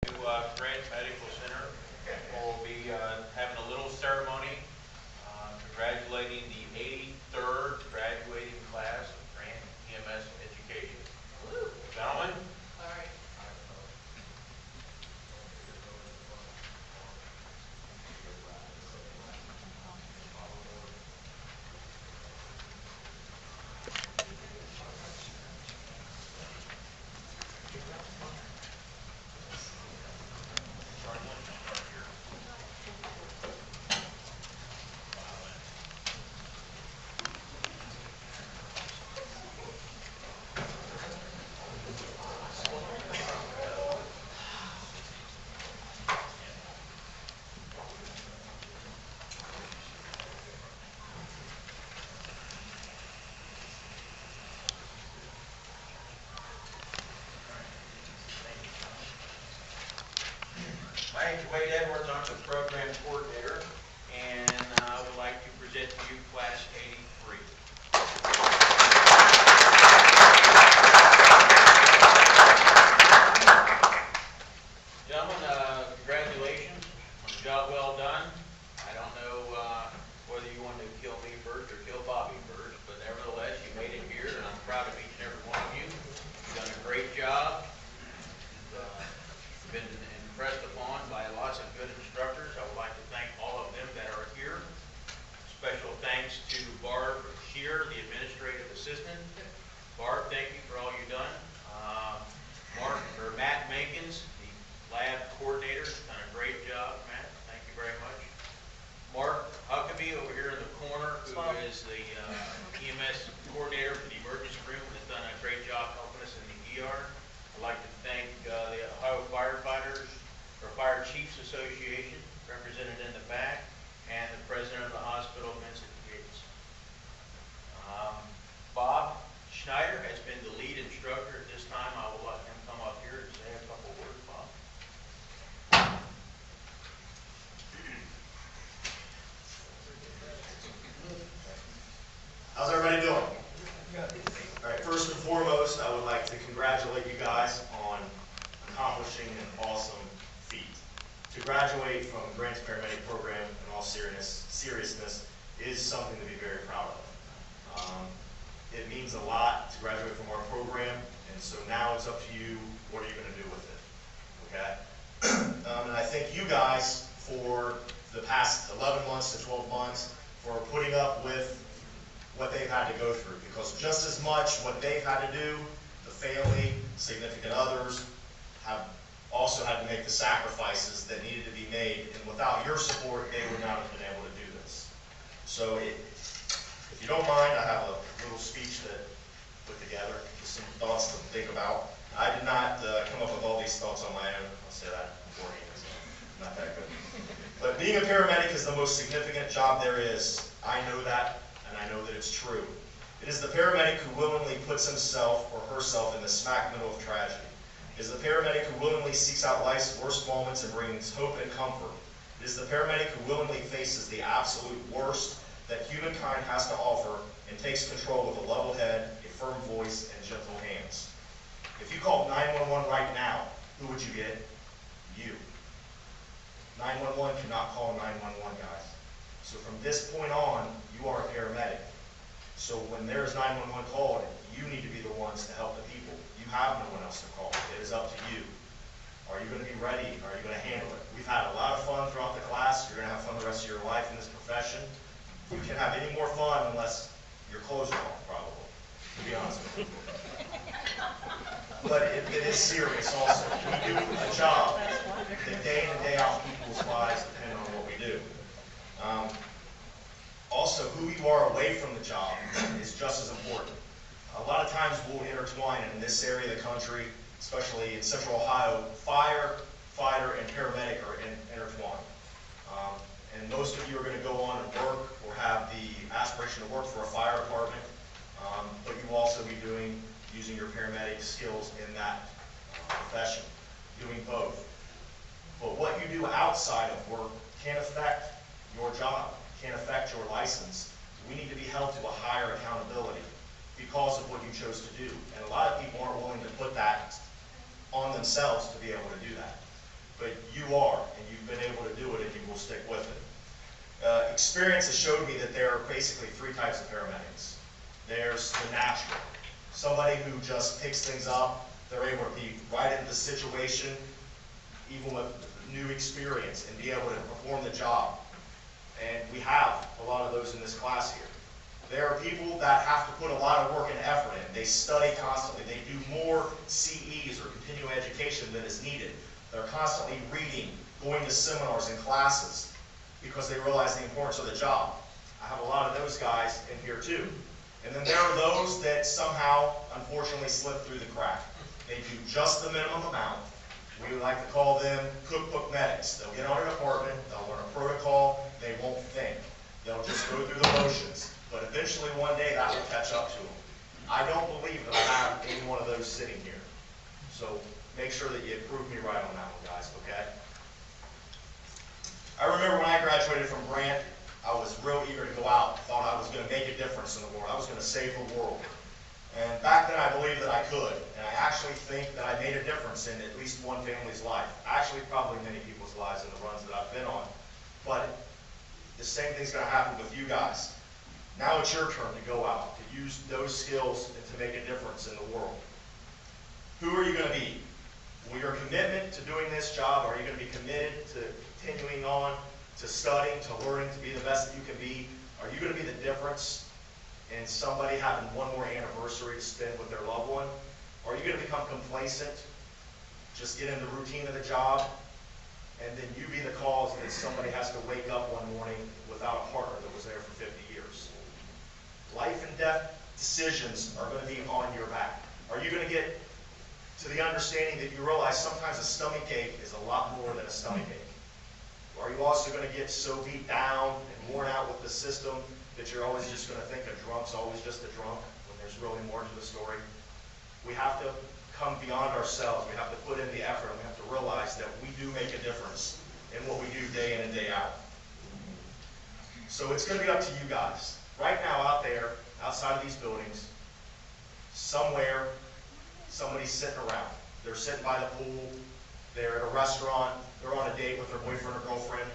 Grant Medical Center will be having a little ceremony congratulating the 83rd graduating class of Grant EMS education. Woo. Gentlemen. All right. My name is Wade Edwards. I'm the program coordinator, and I would like to present to you Class 83. Gentlemen, congratulations on the job well done. I don't know whether you want to kill me first or kill Bobby first, but nevertheless, you made it here, and I'm proud of each and every one of you. You've done a great job. Been impressed upon by lots of good instructors. I would like to thank all of them that are here. Special thanks to Barb Shear, the administrative assistant. Barb, thank you for all you've done. Matt Menkins, the lab coordinator, has done a great job. Matt, thank you very much. Mark Huckabee over here in the corner, who is the EMS coordinator for the emergency room, has done a great job helping us in the ER. I'd like to thank the Ohio Firefighters, or Fire Chiefs Association, represented in the back, and the president of the hospital, Vincent Yates. Bob Schneider has been the lead instructor. At this time, I will let him come up here and say a couple words, Bob. How's everybody doing? All right, first and foremost, I would like to congratulate you guys on accomplishing an awesome feat. To graduate from Grant's paramedic program, in all seriousness, is something to be very proud of. It means a lot to graduate from our program, and so now it's up to you, what are you going to do with it, okay? And I thank you guys for the past 11 months to 12 months for putting up with what they've had to go through, because just as much what they've had to do, the family, significant others, have also had to make the sacrifices that needed to be made, and without your support, they would not have been able to do this. So if you don't mind, I have a little speech that I put together, just some thoughts to think about. I did not come up with all these thoughts on my own. I'll say that beforehand, because I'm not that good. But being a paramedic is the most significant job there is. I know that, and I know that it's true. It is the paramedic who willingly puts himself or herself in the smack middle of tragedy. It is the paramedic who willingly seeks out life's worst moments and brings hope and comfort. It is the paramedic who willingly faces the absolute worst that humankind has to offer and takes control with a level head, a firm voice, and gentle hands. If you called 911 right now, who would you get? You. 911 cannot call 911, guys. So from this point on, you are a paramedic. So when there's 911 called, you need to be the ones to help the people. You have no one else to call. It is up to you. Are you going to be ready? Are you going to handle it? We've had a lot of fun throughout the class. You're going to have fun the rest of your life in this profession. You can have any more fun unless your clothes are off, probably, to be honest with you. But it is serious also. We do a job that day in and day out people's lives depend on what we do. Also, who you are away from the job is just as important. A lot of times we'll intertwine in this area of the country, especially in Central Ohio, fire, fighter, and paramedic are intertwined. And most of you are going to go on and work or have the aspiration to work for a fire department, but you will also be using your paramedic skills in that profession, doing both. But what you do outside of work can affect your job, can affect your license. We need to be held to a higher accountability because of what you chose to do. And a lot of people aren't willing to put that on themselves to be able to do that. experience has showed me that there are basically three types of paramedics. There's the natural, somebody who just picks things up, they're able to be right into the situation, even with new experience, and be able to perform the job. And we have a lot of those in this class here. There are people that have to put a lot of work and effort in. They study constantly. They do more CEs or continuing education than is needed. They're constantly reading, going to seminars and classes because they realize the importance of the job. I have a lot of those guys in here too. And then there are those that somehow, unfortunately, slip through the crack. They do just the minimum amount. We like to call them cookbook medics. They'll get on an apartment, they'll learn a protocol, they won't think. They'll just go through the motions. But eventually one day that will catch up to them. I don't believe that I have any one of those sitting here. So make sure that you prove me right on that one, guys, okay? I remember when I graduated from Grant, I was real eager to go out, thought I was going to make a difference in the world. I was going to save the world. And back then I believed that I could, and I actually think that I made a difference in at least one family's life. Actually, probably many people's lives in the runs that I've been on. But the same thing's going to happen with you guys. Now it's your turn to go out, to use those skills and to make a difference in the world. Who are you going to be? Will your commitment to doing this job, are you going to be committed to continuing on, to studying, to learning, to be the best that you can be? Are you going to be the difference in somebody having one more anniversary to spend with their loved one? Or are you going to become complacent, just get in the routine of the job, and then you be the cause that somebody has to wake up one morning without a partner that was there for 50 years? Life and death decisions are going to be on your back. Are you going to get to the understanding that you realize sometimes a stomach ache is a lot more than a stomach ache? Or are you also going to get so beat down and worn out with the system that you're always just going to think a drunk's always just a drunk when there's really more to the story? We have to come beyond ourselves. We have to put in the effort, and we have to realize that we do make a difference in what we do day in and day out. So it's going to be up to you guys. Right now out there, outside of these buildings, somewhere, somebody's sitting around. They're sitting by the pool, they're at a restaurant, they're on a date with their boyfriend or girlfriend,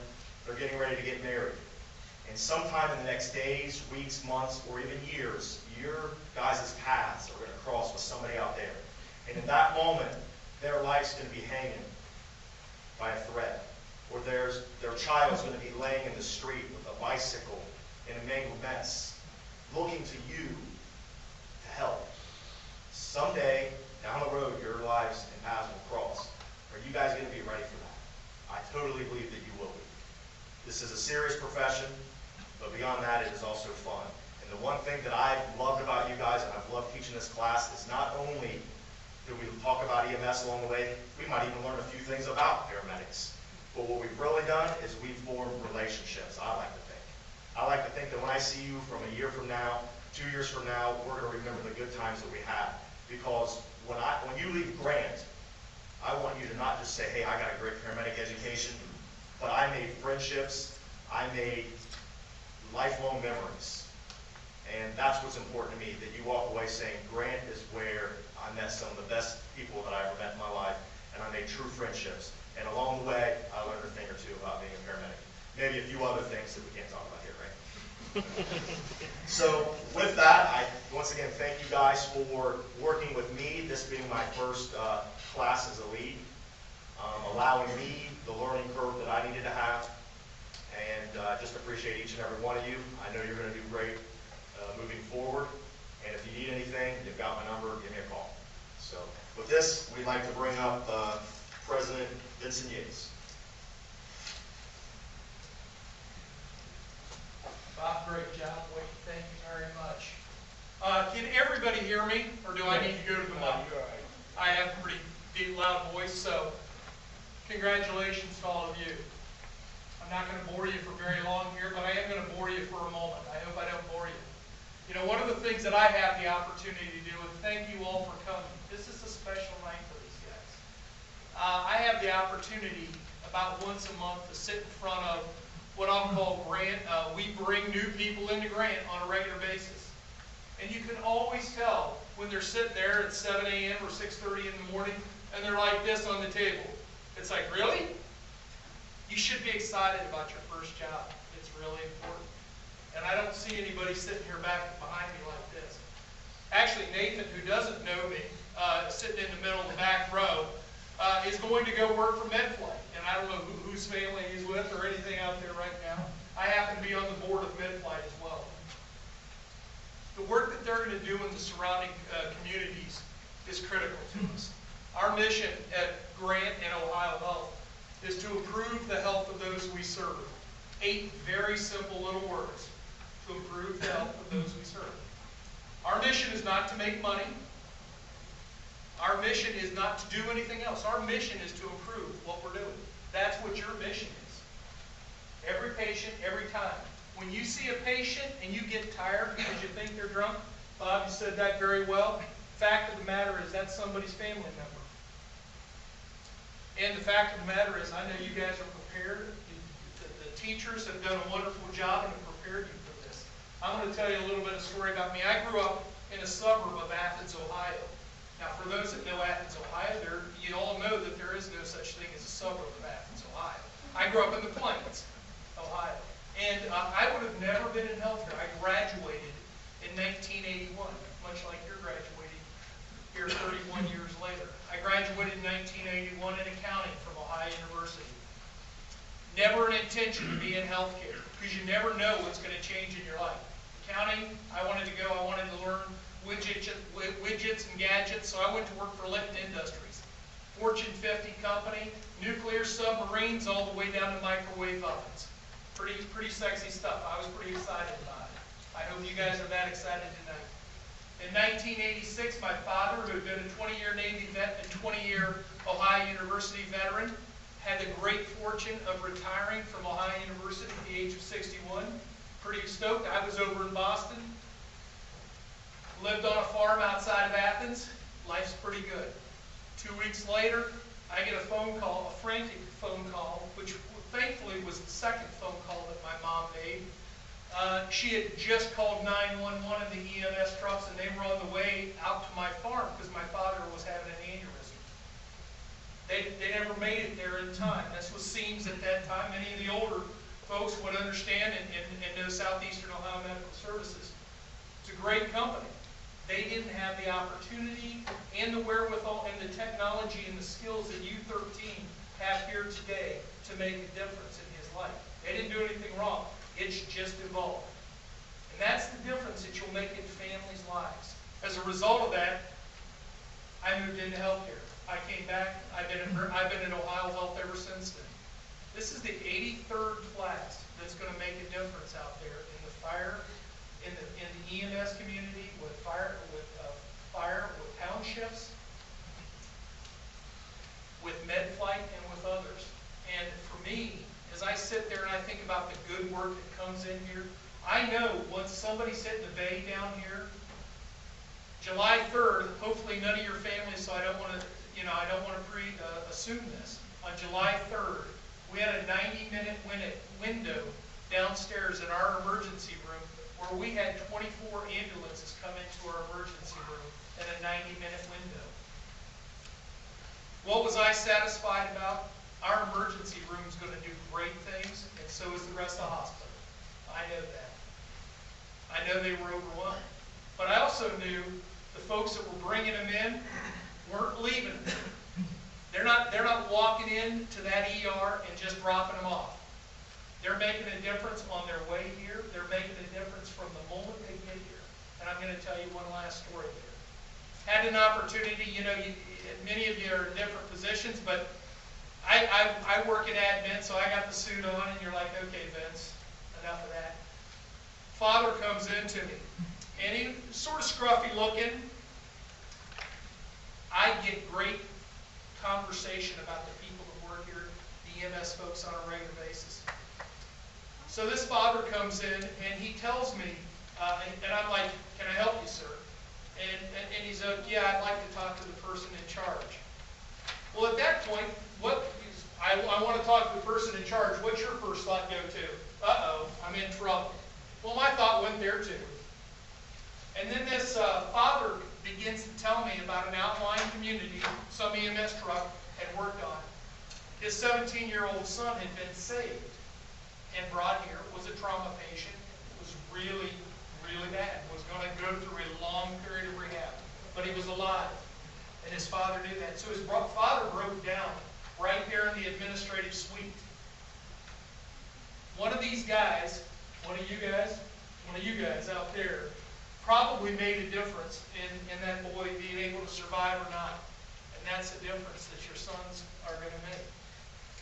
they're getting ready to get married. And sometime in the next days, weeks, months, or even years, your guys' paths are going to cross with somebody out there. And in that moment, their life's going to be hanging by a thread. Or their child's going to be laying in the street with a bicycle in a mangled mess, looking to you to help. Someday, down the road, your lives and paths will cross. Are you guys going to be ready for that? I totally believe that you will be. This is a serious profession, but beyond that, it is also fun. And the one thing that I've loved about you guys, and I've loved teaching this class, is not only do we talk about EMS along the way, we might even learn a few things about paramedics. But what we've really done is we've formed relationships, I like to think. I like to think that when I see you from a year from now, 2 years from now, we're going to remember the good times that we had. Because when you leave Grant, I want you to not just say, hey, I got a great paramedic education, but I made friendships, I made lifelong memories. And that's what's important to me, that you walk away saying, Grant is where I met some of the best people that I ever met in my life, and I made true friendships. And along the way, I learned a thing or two about being a paramedic. Maybe a few other things that we can't talk about here, right? So with that, I once again thank you guys for working with me, this being my first class as a lead, allowing me the learning curve that I needed to have, and just appreciate each and every one of you. I know you're going to do great moving forward, and if you need anything, you've got my number, give me a call. So with this, we'd like to bring up President Vincent Yates. Bob, great job, Wade. Thank you very much. Can everybody hear me, or do I need to go to the mic? I have a pretty deep, loud voice, so congratulations to all of you. I'm not going to bore you for very long here, but I am going to bore you for a moment. I hope I don't bore you. You know, one of the things that I have the opportunity to do, and thank you all for coming. This is a special night for these guys. I have the opportunity about once a month to sit in front of what I'll call Grant. We bring new people into Grant on a regular basis. And you can always tell when they're sitting there at 7 a.m. or 6:30 in the morning, and they're like this on the table. It's like, really? You should be excited about your first job. It's really important. And I don't see anybody sitting here back behind me like this. Actually, Nathan, who doesn't know me, sitting in the middle of the back row, is going to go work for MedFlight. And I don't know whose family he's with or anything out there right now. I happen to be on the board of MedFlight as well. The work that they're going to do in the surrounding communities is critical to us. Our mission at Grant and Ohio Health is to improve the health of those we serve. 8 very simple little words: to improve the health of those we serve. Our mission is not to make money. Our mission is not to do anything else. Our mission is to improve what we're doing. That's what your mission is. Every patient, every time. When you see a patient and you get tired because you think they're drunk, Bob, you said that very well. Fact of the matter is that's somebody's family member. And the fact of the matter is, I know you guys are prepared. The teachers have done a wonderful job and have prepared you for this. I'm going to tell you a little bit of a story about me. I grew up in a suburb of Athens, Ohio. Now, for those that know Athens, Ohio, you all know that there is no such thing as a suburb of Athens, Ohio. I grew up in the Plains, Ohio. And I would have never been in healthcare. I graduated in 1981, much like you're graduating here 31 years later. I graduated in 1981 in accounting from Ohio University. Never an intention to be in healthcare, because you never know what's going to change in your life. Accounting, I wanted to learn widgets and gadgets, so I went to work for Litton Industries. Fortune 50 company, nuclear submarines all the way down to microwave ovens. Pretty sexy stuff. I was pretty excited about it. I hope you guys are that excited tonight. In 1986, my father, who had been a 20-year Navy vet and 20-year Ohio University veteran, had the great fortune of retiring from Ohio University at the age of 61. Pretty stoked. I was over in Boston. Lived on a farm outside of Athens. Life's pretty good. 2 weeks later, I get a phone call, a frantic phone call, which thankfully was the second phone call that my mom made. She had just called 911 in the EMS trucks, and they were on the way out to my farm because my father was having an aneurysm. They never made it there in time. This was Seams at that time. Many of the older folks would understand and know Southeastern Ohio Medical Services. It's a great company. They didn't have the opportunity and the wherewithal and the technology and the skills that you 13 have here today to make a difference in his life. They didn't do anything wrong. It's just evolved. And that's the difference that you'll make in families' lives. As a result of that, I moved into healthcare. I came back. I've been in Ohio Health ever since then. This is the 83rd class that's going to make a difference out there in the fire, in the EMS community, with fire, with townships, with MedFlight, and with others. And for me, as I sit there and I think about the good work that comes in here, I know once somebody's hitting the bay down here, July 3rd, hopefully none of your families, so I don't want to assume this. On July 3rd, we had a 90-minute window downstairs in our emergency room where we had 24 ambulances come into our emergency room in a 90-minute window. What was I satisfied about? Our emergency room is going to do great things, and so is the rest of the hospital. I know that. I know they were overwhelmed. But I also knew the folks that were bringing them in weren't leaving them. They're not walking into that ER and just dropping them off. They're making a difference on their way here. They're making a difference from the moment they get here. And I'm going to tell you one last story here. Had an opportunity, many of you are in different positions, but I work in admin, so I got the suit on, and you're like, okay, Vince, enough of that. Father comes in to me, and he's sort of scruffy looking. I get great conversation about the people that work here, the EMS folks, on a regular basis. So this father comes in, and he tells me, and I'm like, can I help you, sir? And he's like, yeah, I'd like to talk to the person in charge. Well, at that point, I want to talk to the person in charge. What's your first thought go to? Uh-oh, I'm in trouble. Well, my thought went there too. And then this father begins to tell me about an outlying community some EMS truck had worked on. His 17-year-old son had been saved. and brought here was a trauma patient, was really, really bad, was going to go through a long period of rehab, but he was alive, and his father knew that. So his father broke down right there in the administrative suite. One of these guys, one of you guys out there, probably made a difference in that boy being able to survive or not. And that's the difference that your sons are going to make.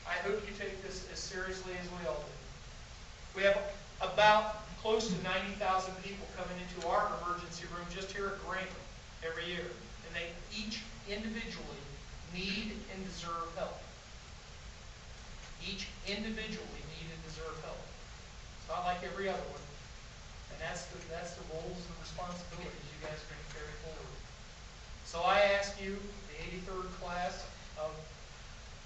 I hope you take this as seriously as we all do. We have about close to 90,000 people coming into our emergency room just here at Grant every year. And they each individually need and deserve help. Each individually need and deserve help. It's not like every other one. And that's the roles and responsibilities you guys are going to carry forward. So I ask you, the 83rd class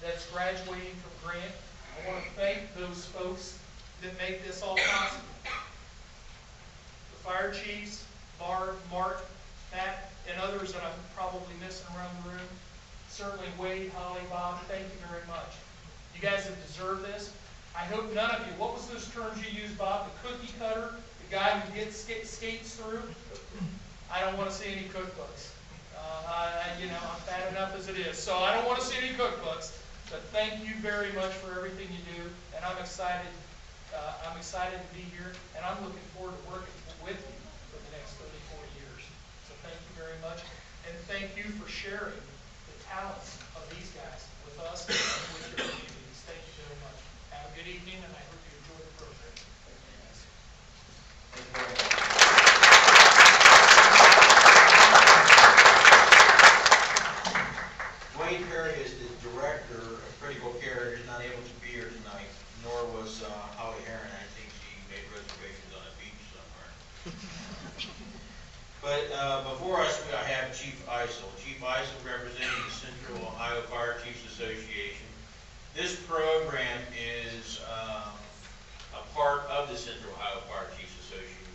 that's graduating from Grant, I want to thank those folks that make this all possible. The fire chiefs, Barb, Mark, Matt, and others that I'm probably missing around the room. Certainly Wade, Holly, Bob, thank you very much. You guys have deserved this. I hope none of you, what was those terms you used, Bob? The cookie cutter, the guy who gets skates through? I don't want to see any cookbooks. I'm fat enough as it is, so I don't want to see any cookbooks. But thank you very much for everything you do, and I'm excited. I'm excited to be here, and I'm looking forward to working with you for the next 30, 40 years. So thank you very much, and thank you for sharing the talents of these guys with us and with your communities. Thank you very much. Have a good evening, and I hope you enjoy the program. Thank you very much. Wayne Perry is the director of critical care. He's not able to be here tonight, nor was Holly Heron. I think she made reservations on a beach somewhere. But before us, I have Chief Eisel. Chief Eisel representing the Central Ohio Fire Chiefs Association. This program is a part of the Central Ohio Fire Chiefs Association.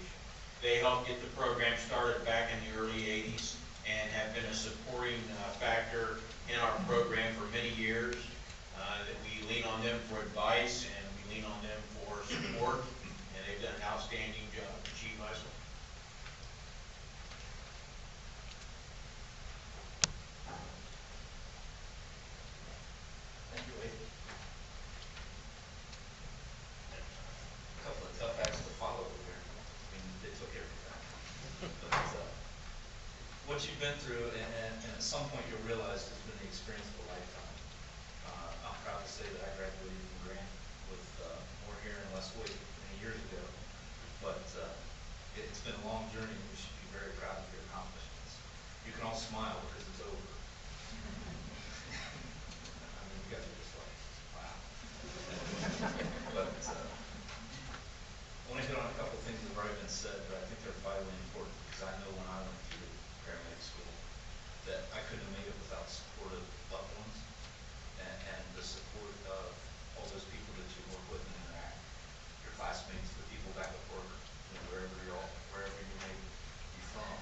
They helped get the program started back in the early 80s and have been a supporting factor in our program for many years. That we lean on them for advice and we lean on them for support, and they've done an outstanding job. Chief Eisel. Thank you, Wade. A couple of tough acts to follow over here. I mean, they took everything. But what you've been through, and at some point you'll realize has been the experience of a lifetime. I'm proud to say that I graduated from Grant with more hair and less weight many years ago. But it's been a long journey, and you should be very proud of your accomplishments. You can all smile because it's over. I mean, you guys are just like, wow. But I want to hit on a couple of things that have already been said, but I think they're vitally important because I know when I went through paramedic school that I couldn't have made it without supportive loved ones and the support of all those people that you work with and interact, your classmates, the people back at work, wherever you may be from.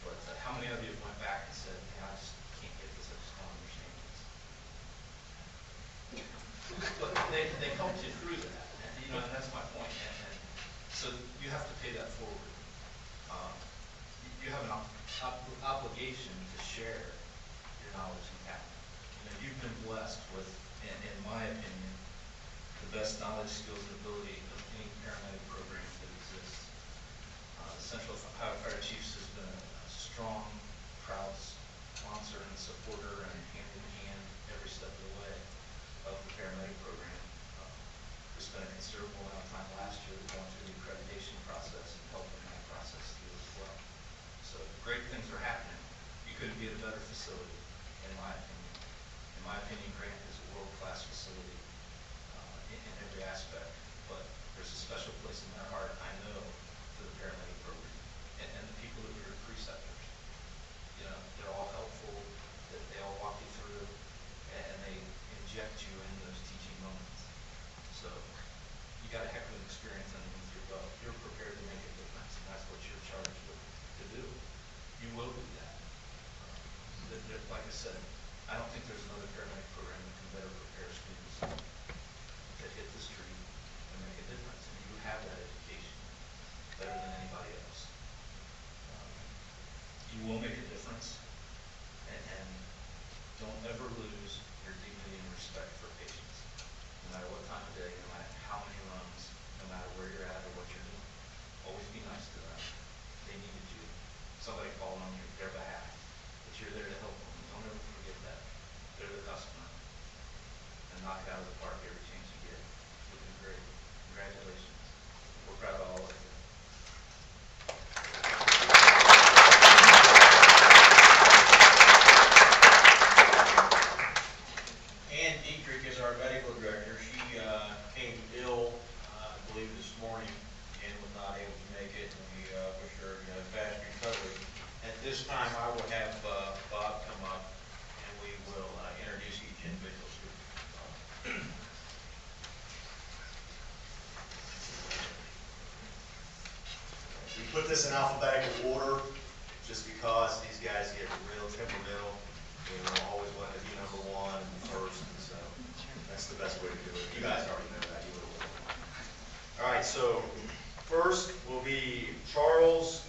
But how many of you have went back and said, "Hey, I just can't get this. I just don't understand this." But they helped you through that, and that's my point. And so you have to pay that forward. You have an obligation to share your knowledge and talent. You've been blessed with, in my opinion, the best knowledge, skills, and ability of any paramedic program that exists. The Central Ohio Fire Chiefs has been a strong, proud sponsor and supporter and hand in hand every step of the way of the paramedic program. We spent a considerable amount of time last year going through the accreditation process and helping that process through as well. So great things are happening. You couldn't be at a better facility, in my opinion. In my opinion, Grant is a world-class facility in every aspect. But out of the park every chance you get. You've been great. Congratulations. We're proud of all of you. Ann Dietrich is our medical director. She came ill, I believe, this morning and was not able to make it. And we wish her a fast recovery. At this time, I will have Bob come up and we will introduce each individual student. We put this in alphabetical order just because these guys get real temperamental. They will always want to be number one first, and so that's the best way to do it. You guys already know that. You will. All right, so first will be Charles